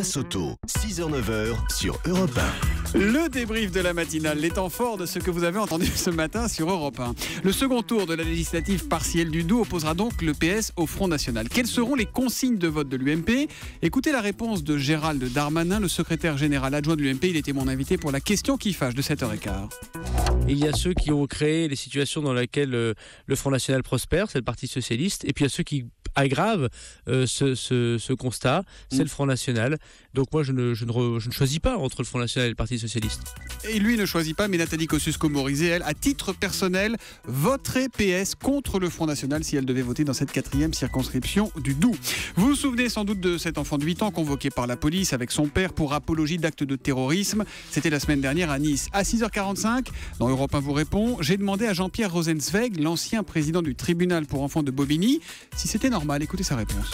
Thomas Soto, 6h-9h sur Europe 1. Le débrief de la matinale, les temps forts de ce que vous avez entendu ce matin sur Europe 1. Le second tour de la législative partielle du Doubs opposera donc le PS au Front National. Quelles seront les consignes de vote de l'UMP? Écoutez la réponse de Gérald Darmanin, le secrétaire général adjoint de l'UMP. Il était mon invité pour la question qui fâche de 7h15. Il y a ceux qui ont créé les situations dans lesquelles le Front National prospère, c'est le Parti Socialiste, et puis il y a ceux qui aggravent ce constat, c'est le Front National. Donc moi je ne choisis pas entre le Front National et le Parti Socialiste. Et lui ne choisit pas, mais Nathalie Kosciusko-Morizet, elle, à titre personnel, voterait PS contre le Front National si elle devait voter dans cette 4e circonscription du Doubs. Vous vous souvenez sans doute de cet enfant de 8 ans convoqué par la police avec son père pour apologie d'actes de terrorisme. C'était la semaine dernière à Nice. À 6h45, dans Europe 1 vous répond, j'ai demandé à Jean-Pierre Rosenzweig, l'ancien président du tribunal pour enfants de Bobigny, si c'était normal. Écoutez sa réponse.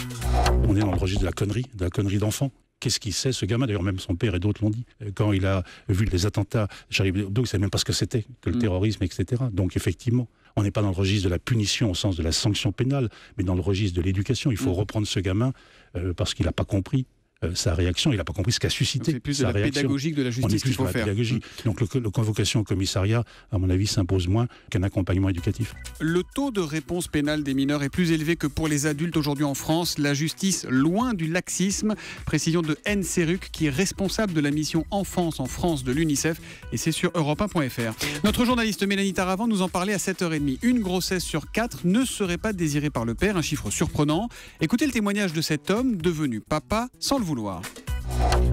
On est dans le registre de la connerie d'enfant. Qu'est-ce qu'il sait, ce gamin? D'ailleurs, même son père et d'autres l'ont dit. Quand il a vu les attentats Charlie Hebdo, il ne savait même pas ce que c'était, que le terrorisme, etc. Donc, effectivement, on n'est pas dans le registre de la punition au sens de la sanction pénale, mais dans le registre de l'éducation. Il faut reprendre ce gamin parce qu'il n'a pas compris sa réaction, il n'a pas compris ce qu'a suscité. C'est plus sa de la réaction. pédagogique de la justice qu'il faut faire. Pédagogie. Donc, la convocation au commissariat, à mon avis, s'impose moins qu'un accompagnement éducatif. Le taux de réponse pénale des mineurs est plus élevé que pour les adultes aujourd'hui en France. La justice, loin du laxisme. Précision de NCRUC, qui est responsable de la mission Enfance en France de l'UNICEF. Et c'est sur europe1.fr. Notre journaliste Mélanie Taravant nous en parlait à 7h30. Une grossesse sur 4 ne serait pas désirée par le père. Un chiffre surprenant. Écoutez le témoignage de cet homme devenu papa sans le vouloir.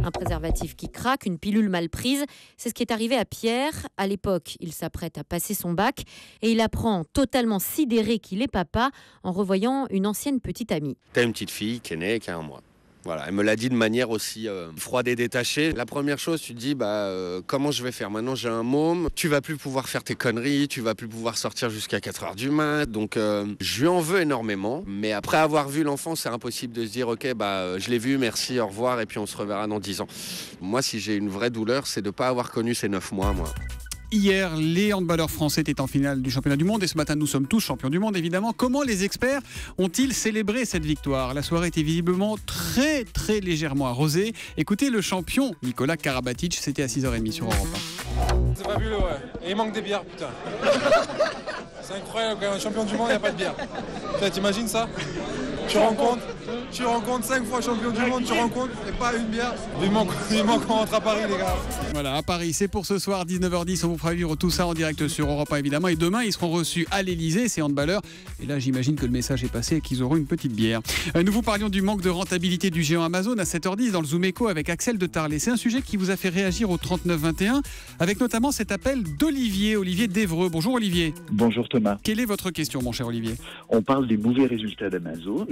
Un préservatif qui craque, une pilule mal prise, c'est ce qui est arrivé à Pierre. À l'époque, il s'apprête à passer son bac et il apprend totalement sidéré qu'il est papa en revoyant une ancienne petite amie. T'as une petite fille qui est née il y a un mois. Voilà, elle me l'a dit de manière aussi froide et détachée. La première chose, tu te dis, comment je vais faire? Maintenant, j'ai un môme, tu vas plus pouvoir faire tes conneries, tu vas plus pouvoir sortir jusqu'à 4h du mat. Donc, je lui en veux énormément. Mais après avoir vu l'enfant, c'est impossible de se dire, ok, je l'ai vu, merci, au revoir, et puis on se reverra dans 10 ans. Moi, si j'ai une vraie douleur, c'est de ne pas avoir connu ces 9 mois, moi. Hier, les handballeurs français étaient en finale du championnat du monde et ce matin, nous sommes tous champions du monde, évidemment. Comment les experts ont-ils célébré cette victoire? La soirée était visiblement très, très légèrement arrosée. Écoutez le champion, Nicolas Karabatic, c'était à 6h30 sur Europe 1. C'est fabuleux, ouais. Et il manque des bières, putain. C'est incroyable, quand même, un champion du monde, il n'y a pas de bière. Putain, t'imagines ça? Tu rencontres 5 fois champion du monde, tu rencontres, et pas une bière. Il manque qu'on rentre à Paris, les gars. Voilà, à Paris, c'est pour ce soir, 19h10. On vous fera vivre tout ça en direct sur Europe 1, évidemment. Et demain, ils seront reçus à l'Elysée, ces handballeurs. Et là, j'imagine que le message est passé et qu'ils auront une petite bière. Nous vous parlions du manque de rentabilité du géant Amazon à 7h10 dans le Zoom Echo avec Axel de Tarlet. C'est un sujet qui vous a fait réagir au 39-21, avec notamment cet appel Olivier d'Evreux. Bonjour Olivier. Bonjour Thomas. Quelle est votre question, mon cher Olivier? On parle des mauvais résultats d'Amazon.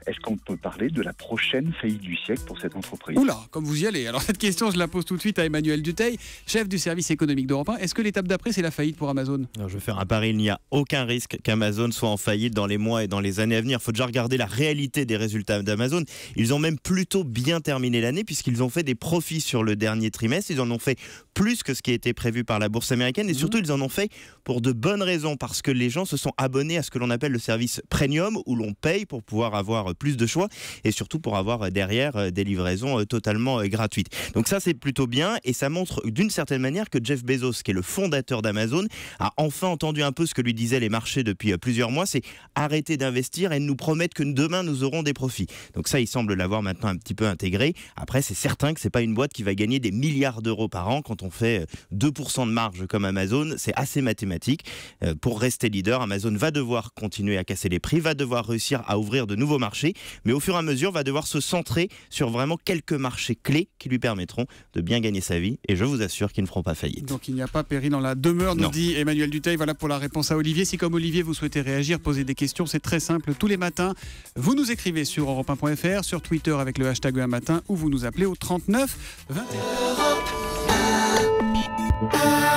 Est-ce qu'on peut parler de la prochaine faillite du siècle pour cette entreprise? Oula, comme vous y allez. Alors cette question, je la pose tout de suite à Emmanuel Dutheil, chef du service économique d'Europe 1. Est-ce que l'étape d'après, c'est la faillite pour Amazon? Alors, je vais faire un pari, il n'y a aucun risque qu'Amazon soit en faillite dans les mois et dans les années à venir. Il faut déjà regarder la réalité des résultats d'Amazon. Ils ont même plutôt bien terminé l'année puisqu'ils ont fait des profits sur le dernier trimestre. Ils en ont fait plus que ce qui était prévu par la bourse américaine et surtout, ils en ont fait pour de bonnes raisons parce que les gens se sont abonnés à ce que l'on appelle le service premium où l'on paye pour pouvoir avoir plus de choix et surtout pour avoir derrière des livraisons totalement gratuites. Donc ça, c'est plutôt bien et ça montre d'une certaine manière que Jeff Bezos, qui est le fondateur d'Amazon, a enfin entendu un peu ce que lui disaient les marchés depuis plusieurs mois, c'est arrêter d'investir et nous promettre que demain nous aurons des profits. Donc ça, il semble l'avoir maintenant un petit peu intégré. Après, c'est certain que c'est pas une boîte qui va gagner des milliards d'euros par an. Quand on fait 2% de marge comme Amazon, c'est assez mathématique. Pour rester leader, Amazon va devoir continuer à casser les prix, va devoir réussir à ouvrir de nouveaux marchés, mais au fur et à mesure va devoir se centrer sur vraiment quelques marchés clés qui lui permettront de bien gagner sa vie et je vous assure qu'ils ne feront pas faillite. Donc il n'y a pas péril dans la demeure, nous dit Emmanuel Dutheil. Voilà pour la réponse à Olivier. Si comme Olivier vous souhaitez réagir, poser des questions, c'est très simple. Tous les matins, vous nous écrivez sur europe1.fr, sur Twitter avec le hashtag un matin ou vous nous appelez au 39 21.